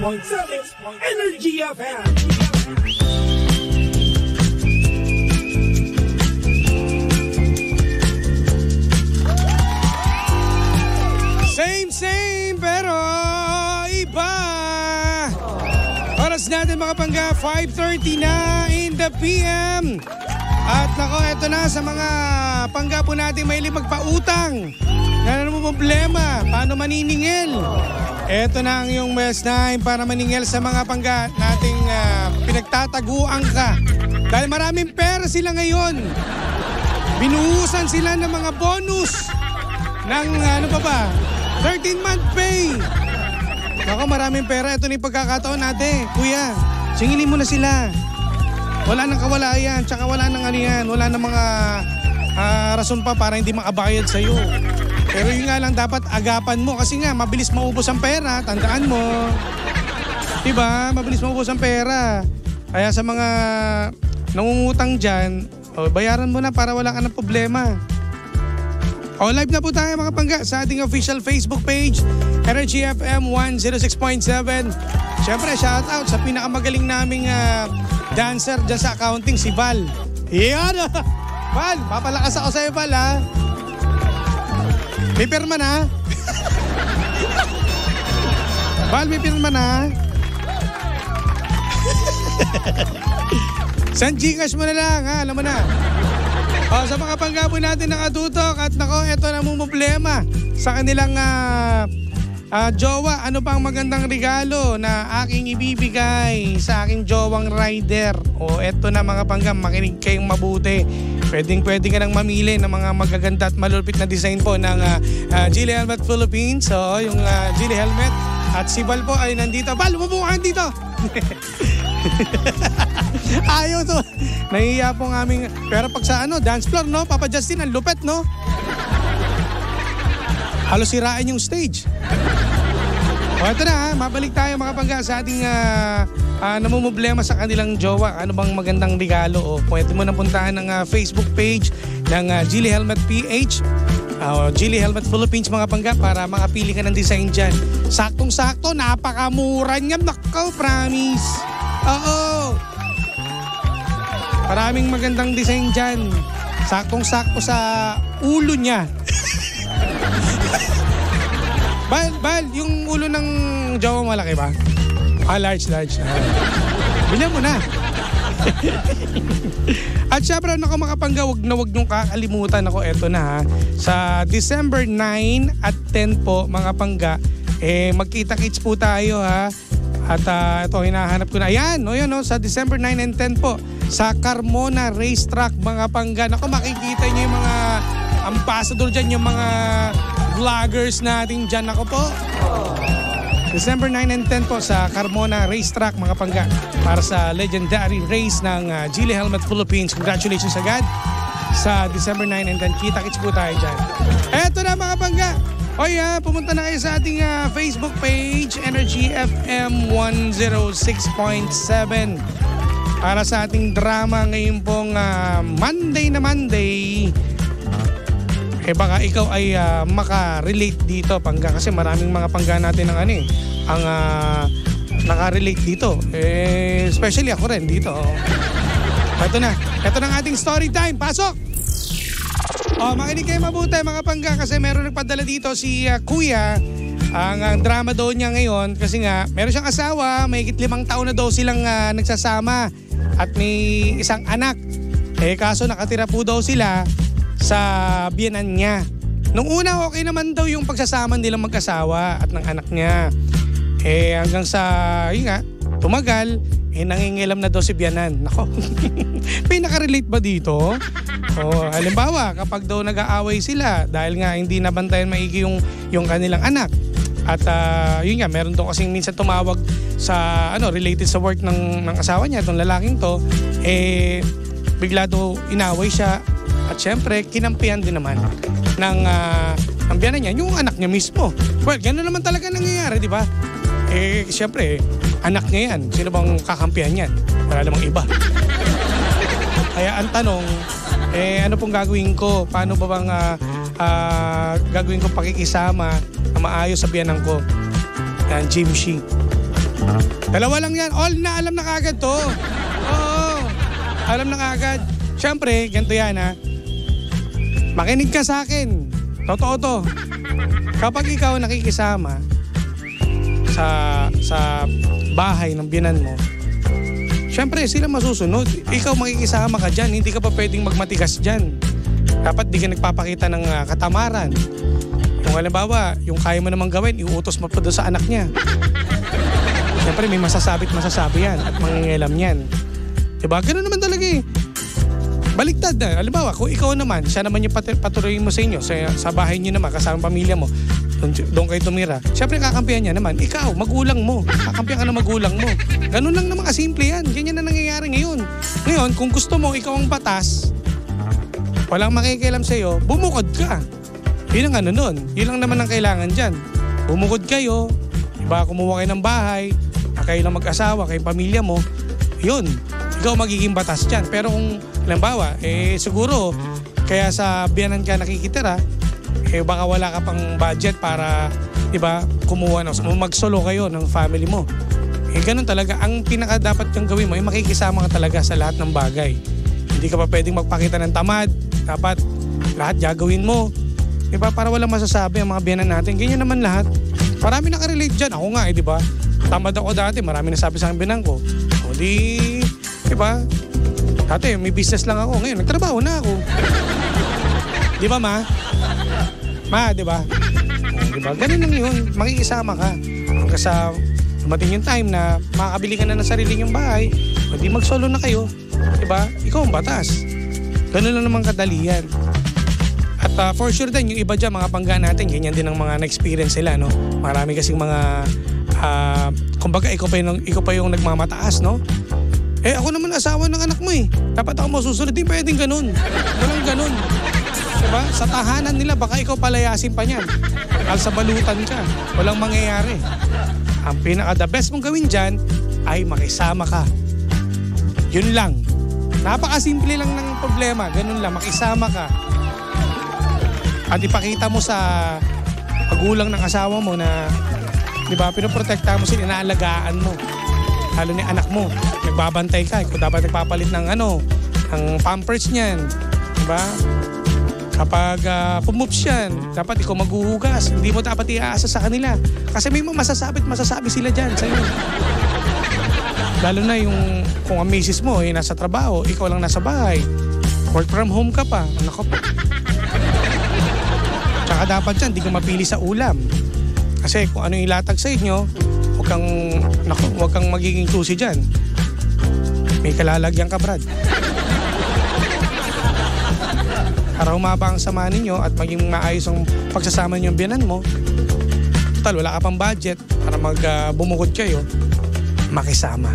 Energy FM. Same pero iba. Oras natin mga pangga, 5:30 na in the PM. At nako, eto na sa mga pangga po natin may magpautang. Ano mo problema? Paano maniningil? Eto na ang iyong best time para maningil sa mga pangga nating pinagtataguan ka. Dahil maraming pera sila ngayon. Binuhusan sila ng mga bonus ng 13-month pay. Nako, maraming pera. Ito na yung pagkakataon natin. Kuya, singilin mo na sila. Wala nang kawala yan. Tsaka wala nang yan. Wala nang mga rason pa para hindi makabayad sa'yo. Pero yun nga lang, dapat agapan mo. Kasi nga, mabilis maubos ang pera. Tandaan mo. Diba? Mabilis maubos ang pera. Kaya sa mga nangungutang dyan, bayaran mo na para wala ka ng problema. Live na po tayo mga pangga sa ating official Facebook page, Energy FM 106.7. Siyempre, shout out sa pinakamagaling naming dancer dyan sa accounting, si Val. Yan! Val, papalakas ako sa'yo, Val, ha? May pirma na? Val, may pirma na? Send Gcash mo na lang, ha? Alam mo na. Sa mga panggapo natin nakatutok at nako, eto na mong problema sa kanilang jowa. Ano pa ang magandang regalo na aking ibibigay sa aking jowang rider? Eto na mga panggam, makinig kayong mabuti. Pwede ka nang mamili ng mga magaganda at malulupit na design po ng Geely Helmet Philippines. Yung Geely Helmet. At si Val po ay nandito. Val, umubukan dito! Ayaw to. Nahihiya po ng aming, pero pag sa dance floor, no? Papa Justin, ang lupet, no? Halos sirain yung stage. Ito na, mabalik tayo mga pangga sa ating namumblema sa kanilang jowa. Ano bang magandang regalo? Pwede mo na puntahan ng Facebook page ng Geely Helmet PH. Geely Helmet Philippines mga pangga para makapili ka ng design dyan. Saktong-sakto, napakamura niyan. Nakaw, promise. Oo. Maraming magandang design dyan. Saktong-sakto sa ulo niya. Bal, yung ulo ng jowa malaki ba? Large. Bilhan mo na. At syempre, nako mga pangga, wag niyong kakalimutan. Ako, eto na ha. Sa December 9 at 10 po, mga pangga, magkita-kits po tayo ha. At ito, hinahanap ko na. Ayan, sa December 9 and 10 po, sa Carmona Racetrack, mga pangga. Ako, makikita niyo yung mga ambassador dyan, yung mga vloggers natin dyan. Ako po. December 9 and 10 po sa Carmona Racetrack, mga pangga. Para sa legendary race ng Geely Helmet Philippines. Congratulations agad sa December 9 and 10. Kita-kits po tayo dyan. Eto na mga pangga. Pumunta na kayo sa ating Facebook page, Energy FM 106.7. Para sa ating drama ngayon pong Monday na Monday. Baka ikaw ay makarelate dito, pangga. Kasi maraming mga pangga natin ang nakarelate dito. Especially ako rin dito. Ito na ang ating story time. Pasok! Makinig kayo mabuti mga pangga kasi meron nagpadala dito si Kuya. Ang drama daw niya ngayon kasi nga meron siyang asawa, may 5 taon na daw silang nagsasama at may isang anak. Kaso nakatira po daw sila sa biyenan niya. Nung una okay naman daw yung pagsasama nilang mag-asawa at ng anak niya. Hanggang sa yun nga, tumagal, nangingilam na daw si biyanan. Nako, pinaka-relate ba dito? Halimbawa, kapag daw nag-aaway sila dahil nga hindi nabantayan maigi yung kanilang anak. At yun nga, meron daw kasing minsan tumawag sa related sa work ng asawa niya, itong lalaking to, bigla daw inaway siya. At syempre, kinampihan din naman ng biyanan niya, yung anak niya mismo. Well, gano'n naman talaga nangyayari, di ba? Syempre, anak niya yan. Sino bang kakampihan yan? Wala namang iba. Kaya ang tanong, ano pong gagawin ko? Paano ba bang gagawin ko pakikisama na maayos sa biyanan ko? Jimshi. Dalawa lang yan. All na alam na kagad to. Oo. Alam na kagad. Siyempre, ganito yan ha. Makinig ka sa akin. Totoo to. Kapag ikaw nakikisama sa bahay ng biyenan mo, siyempre sila masusunod. Ikaw makikisama ka dyan. Hindi ka pa pwedeng magmatigas dyan. Dapat di ka nagpapakita ng katamaran. Kung halimbawa, yung kaya mo namang gawin, iuutos mo pa doon sa anak niya. Siyempre may masasabi yan at mangingialam yan. Diba? Ganun naman talaga eh. Baliktad na. Halimbawa, kung ikaw naman, siya naman yung patuloy mo sa inyo, sa bahay niyo naman, kasama pamilya mo, doon kayo tumira. Siyempre kakampihan niya naman, ikaw, magulang mo. Kakampihan ka ng magulang mo. Ganun lang naman kasimple yan. Ganyan na nangyayari ngayon. Ngayon, kung gusto mo, ikaw ang batas, walang makikialam sa'yo, bumukod ka. Yun ang nun. Yun lang naman ang kailangan dyan. Bumukod kayo, iba kumuha kayo ng bahay, kayo lang mag-asawa, kayong pamilya mo, yun. Ikaw magiging batas dyan. Pero kung, halimbawa, siguro, kaya sa biyanan ka nakikitira, baka wala ka pang budget para, diba, kumuha, magsolo kayo ng family mo. Ganun talaga. Ang pinaka dapat yung gawin mo, makikisama ka talaga sa lahat ng bagay. Hindi ka pa pwedeng magpakita ng tamad. Dapat, lahat gagawin mo. Diba, para walang masasabi ang mga biyanan natin. Ganyan naman lahat. Marami nakarelate dyan. Ako nga, diba? Tamad ako dati. Marami nasabi sa biyanan ko. O di, diba? Dati, may business lang ako. Ngayon, nagtrabaho na ako. Diba, ma? Ma, diba? O, diba? Ganun lang yun. Makikisama ka. Hanggang sa dumating yung time na makakabili ka na ng sarili yung bahay. O di, mag-solo na kayo. Diba? Ikaw ang batas. Ganun lang naman kadali yan. At for sure din, yung iba dyan, mga pangga natin, ganyan din ang mga na-experience sila, no? Marami kasing mga, kumbaga, ikaw pa yung nagmamataas, no? Ako naman asawa ng anak mo eh. Dapat ako masusunod, di pwedeng ganun. Walang ganun. Diba? Sa tahanan nila, baka ikaw palayasin pa niyan. Alsabalutan ka. Walang mangyayari. Ang pinaka-the best mong gawin dyan, ay makisama ka. Yun lang. Napakasimple lang ng problema. Ganun lang, makisama ka. At ipakita mo sa magulang ng asawa mo na, di ba, pinoprotekta mo sila, inaalagaan mo. Lalo ni anak mo, nagbabantay ka. Ikaw dapat nagpapalit ng ng pampers niyan. Di ba? Kapag pumups yan, dapat ikaw maghuhugas. Hindi mo dapat iaasa sa kanila. Kasi may masasabi sila dyan sa'yo. Lalo na yung, kung ang misis mo nasa trabaho, ikaw lang nasa bahay. Work from home ka pa. Nako po. Tsaka dapat dyan, di ka mapili sa ulam. Kasi kung ano yung ilatag sa inyo, huwag kang magiging choosy dyan. May kalalagyan ka, Brad. Para humaba ang sama ninyo at maging maayos ang pagsasama ninyo ang biyanan mo, total, wala ka pang budget para bumukod kayo, makisama.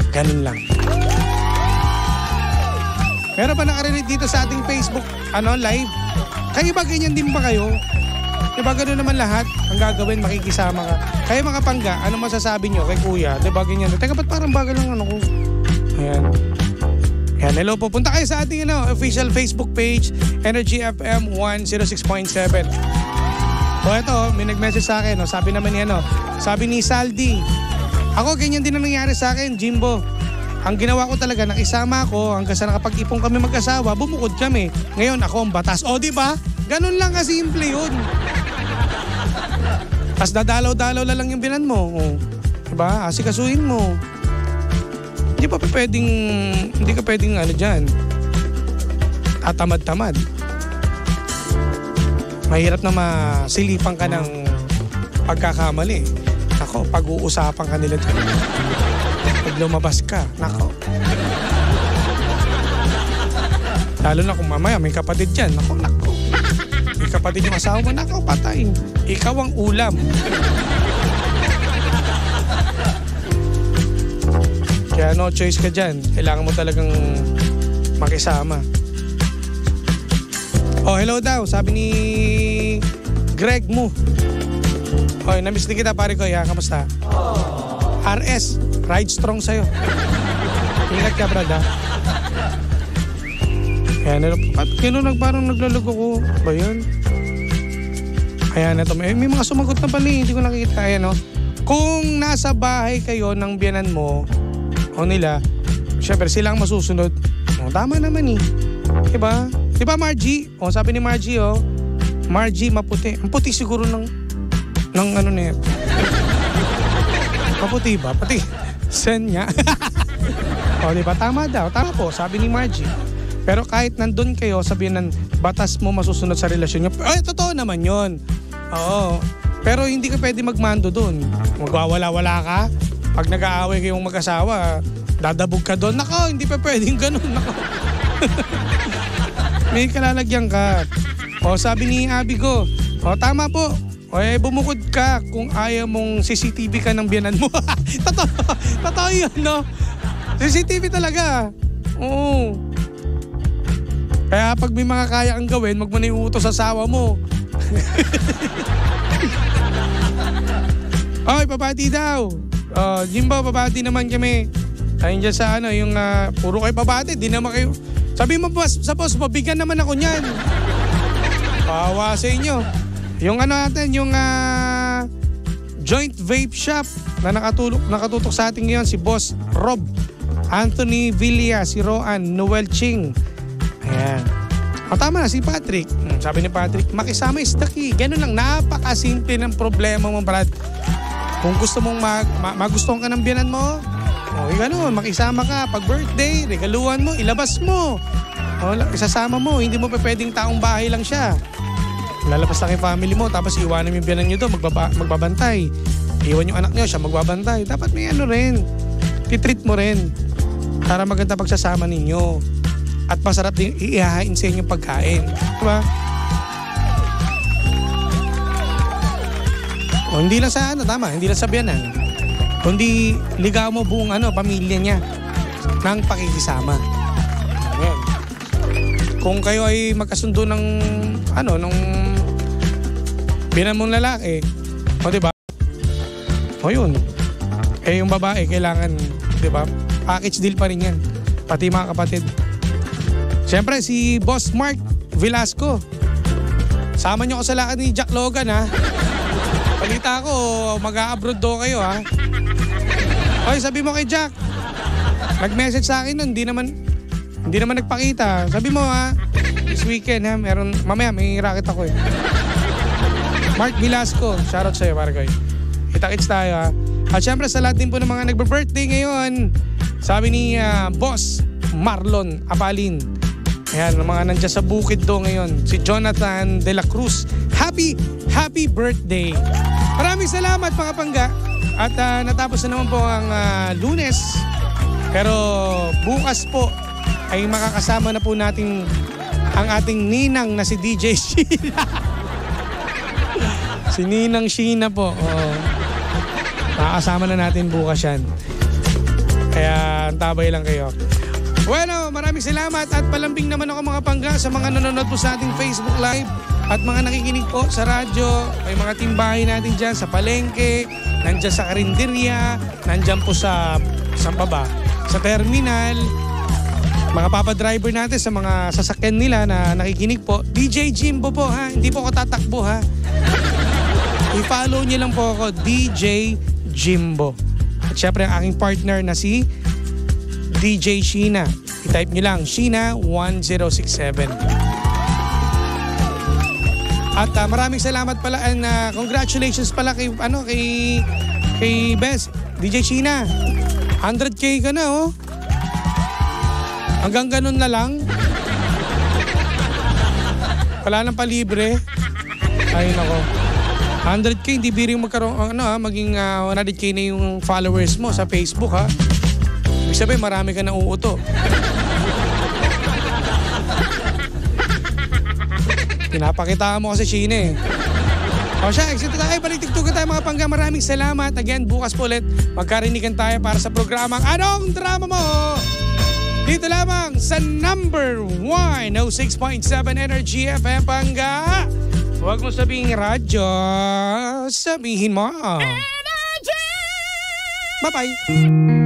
Ganun lang. Meron pa nakarelate dito sa ating Facebook live? Kayo ba ganyan din ba kayo? Diba gano'n naman lahat? Ang gagawin, makikisama ka. Kayo mga pangga, ano masasabi nyo kay kuya? Diba ganyan? Teka, ba't parang bagal lang ko? Ayan. Ayan, hello po. Punta kayo sa ating official Facebook page, Energy FM 106.7. So ito, may nag-message sa akin. Sabi naman niya, sabi ni Saldi, ako ganyan din ang nangyari sa akin, Jimbo. Ang ginawa ko talaga, nakisama ako hanggang sa nakapag-ipon kami mag-asawa, bumukod kami. Ngayon ako ang batas. O diba? Ganun lang kasimple yun. Tapos dadalaw-dalaw lang yung binan mo. Diba? Asikasuhin mo. Hindi ka pwedeng dyan. Tatamad-tamad. Mahirap na masilipan ka ng pagkakamali. Ako, pag-uusapan ka nila dyan. Pag lumabas ka, nako. Lalo na kung mamaya may kapatid dyan, nako. May kapatid yung asawa mo, nako, patay. Ikaw ang ulam. Kaya no choice ka dyan. Kailangan mo talagang makisama. Oh, hello daw. Sabi ni Greg mo. Hoy, namiss din kita pare ko. Kamusta? RS, ride strong sa'yo. Ingat ka, brad, ha? Ayan, parang naglalago ko. Ba yun? Ayan, ito. May mga sumagot na pala, hindi ko nakikita. Ayan, Kung nasa bahay kayo ng biyanan mo o nila, syempre sila ang masusunod. O, tama naman eh. Diba? Diba Margie? O, sabi ni Margie Margie maputi. Ang puti siguro ng ano na yan. Maputi ba? Pati sen niya. O, diba? Tama daw. Tama po, sabi ni Margie. Pero kahit nandun kayo, sabihin ng batas mo masusunod sa relasyon niyo. Ay, totoo naman yun. Oo. Pero hindi ka pwede magmando dun. Magwawala-wala ka. Pag nag-aaway kayong mag-asawa, dadabog ka doon. Nako, hindi pa pwedeng ganun. Nako. May kalalagyan ka. O, sabi ni Abby ko, o, tama po. O, bumukod ka kung ayaw mong CCTV ka ng biyanan mo. Totoo yun, no? CCTV talaga. Oo. Kaya pag may mga kaya kang gawin, wag mo na iutos sa asawa mo. Oy, pabati daw. Jimbo, pabati naman kami. Ayun dyan sa yung puro kayo pabati, di naman kayo. Sabi mo sa boss, mabigyan naman ako niyan. Pawa sa inyo. Yung natin, yung joint vape shop na nakatutok sa ating ngayon, si Boss Rob, Anthony Villa, si Roan, Noel Ching. Ayan. O, tama na si Patrick. Sabi ni Patrick, makisama is the key. Ganun lang, napakasimple ng problema mo, Brad. Kung gusto mong magustuhan ka ng biyanan mo, ganun, makisama ka. Pag birthday, regaluhan mo, ilabas mo. Isasama mo, hindi mo pa pwedeng taong bahay lang siya. Lalabas lang yung family mo, tapos iwanan yung biyanan nyo doon, magbabantay. Iwan yung anak nyo, siya magbabantay. Dapat may rin, titreat mo rin para maganda pagsasama ninyo. At masarap din ihahain sa inyong pagkain. Diba? O, hindi lang sa tama, hindi lang sa biyanan. Kundi ligaw mo buong pamilya niya ng pakikisama. Ayan. Kung kayo ay magkasundo ng nung biyanan mong lalaki, o diba? O yun. Yung babae, kailangan, diba? Package deal pa rin yan. Pati mga kapatid. Siyempre, si Boss Mark Velasco. Sama niyo ako sa lakad ni Jack Logan, ha? Balita ko, mag-a-abroad daw kayo, ha? Oy, sabi mo kay Jack. Nag-message sa akin nun, hindi naman nagpakita. Sabi mo, ha? This weekend, ha? Mamaya may racket ako, eh. Mark Velasco, shoutout sa'yo, Margoy. Kita-kits tayo, ha? At siyempre, sa lahat din po ng mga nagbe-birthday ngayon, sabi ni Boss Marlon Apalin. Ayan, mga nandiyan sa bukid do ngayon. Si Jonathan De La Cruz. Happy birthday! Maraming salamat mga pangga. At natapos na naman po ang Lunes. Pero bukas po ay makakasama na po natin ang ating ninang na si DJ Sheena. Si Ninang Sheena po. Makakasama na natin bukas yan. Kaya tabay lang kayo. Bueno, maraming salamat at palambing naman ako mga pangga sa mga nanonood po sa ating Facebook Live at mga nakikinig po sa radyo, ay mga timbahay natin dyan sa palengke, nandyan sa karinderya, nandyan po sa terminal, mga papadriver natin sa mga sasakyan nila na nakikinig po. DJ Jimbo po, ha, hindi po ako tatakbo, ha. I-follow niyo lang po ako, DJ Jimbo. At syempre ang aking partner na si DJ Sheena. I-type nyo lang, Sheena1067. At maraming salamat pala and congratulations pala kay Bes, DJ Sheena. 100K ka na, oh. Hanggang ganun na lang. Wala nang palibre. Ay nako. 100K, hindi biring magkaroon, maging 100K na yung followers mo sa Facebook, ha. Ibig sabihin, marami ka na uuto. Pinapakitaan mo kasi Sheena, eh. O siya, exit tayo. Balik-tigtugan tayo mga pangga. Maraming salamat. Again, bukas po ulit magkarinigan tayo para sa programang Anong Drama Mo? Dito lamang sa number 106.7 Energy FM Pangga. Huwag mo sabihin radyo, sabihin mo. Energy! Bye-bye!